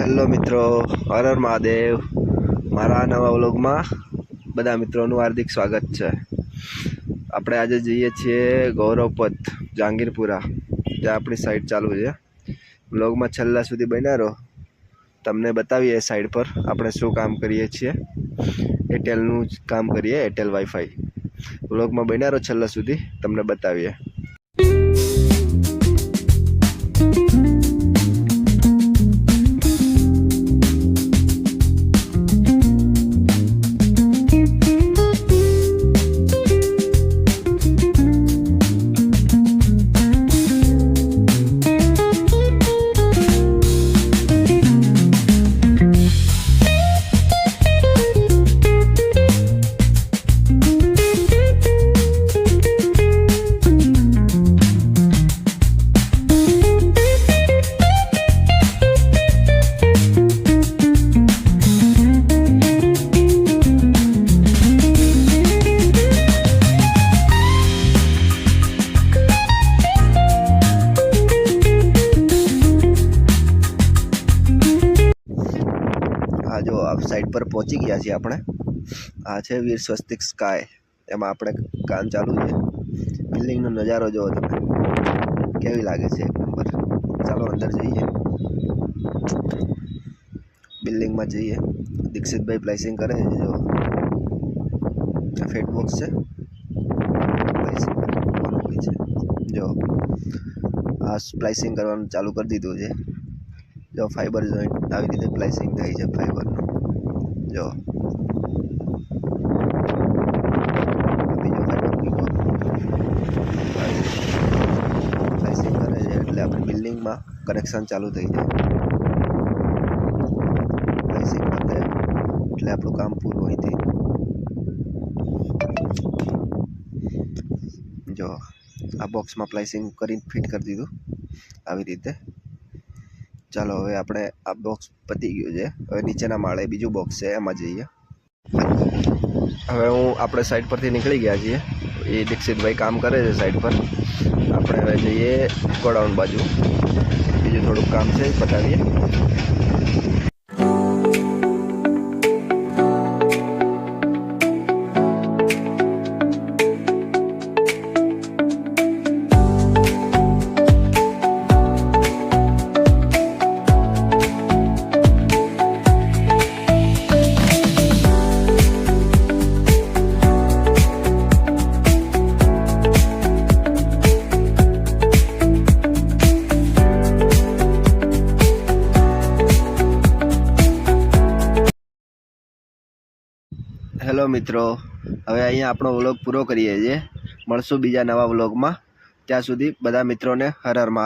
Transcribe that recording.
Hello મિત્રો, હર હર મહાદેવ। મારા નવા વ્લોગમાં બધા મિત્રોનું હાર્દિક સ્વાગત છે। આપણે આજે જઈએ છીએ ગૌરવપથ જહાંગીરપુરા, ત્યાં આપણી સાઈડ ચાલુ છે। વ્લોગમાં છેલ્લા સુધી બન્યા રહો, તમને બતાવીએ સાઈડ પર આપણે શું કામ કરીએ છીએ। એરટેલનું જ કામ કરીએ, એરટેલ વાઈફાઈ। વ્લોગમાં બન્યા રહો છેલ્લા સુધી, તમને બતાવીએ। हाँ जो आप साइड पर पहुंची गया छे આપણે। आ છે વીર સ્વસ્તિક સ્કાય, એમાં આપણે કામ ચાલુ છે। બિલ્ડિંગનો નજારો જોવો તમે, કેવી લાગે છે એક નંબર। ચાલો અંદર જઈએ, બિલ્ડિંગમાં જઈએ। દીક્ષિતભાઈ પ્લાઇસિંગ કરે છે, જો આ ફેટ બોક્સ છે, પ્લાઇસિંગ કરવાનું હોય છે। જો આ સ્પ્લાઇસિંગ કરવાનું ચાલુ કરી દીધું છે। जो फाइबर जॉइंट આવી રીતે પ્લાઇસિંગ થાય છે ફાઇબરનું। જો બીજો ફાઇબર મૂકો, પ્લાઇસિંગ કરે છે એટલે આપણી બિલ્ડિંગમાં કનેક્શન ચાલુ થઈ જાય। પ્લાઇસિંગ કરે એટલે આપણું કામ પૂરું અહીંથી। જો આ બોક્સમાં પ્લાઇસિંગ કરીને ફિટ કરી દીધું આવી રીતે। ચાલો હવે આપણે આ બોક્સ પતી ગયું છે, હવે નીચેના માળે બીજું બોક્સ છે, એમાં જઈએ। હવે આપણે સાઈડ પરથી નીકળી ગયા છીએ, એ દીક્ષિતભાઈ કામ કરે છે સાઈડ પર। આપણે હવે જઈએ ગોડાઉન બાજુ, બીજું થોડુંક કામ છે એ પતાવીએ। હેલો મિત્રો, હવે અહીંયા આપણો વ્લોગ પૂરો કરીએ છીએ। મળશું બીજા નવા વ્લોગમાં, ત્યાં સુધી બધા મિત્રોને હર હર મહાદેવ।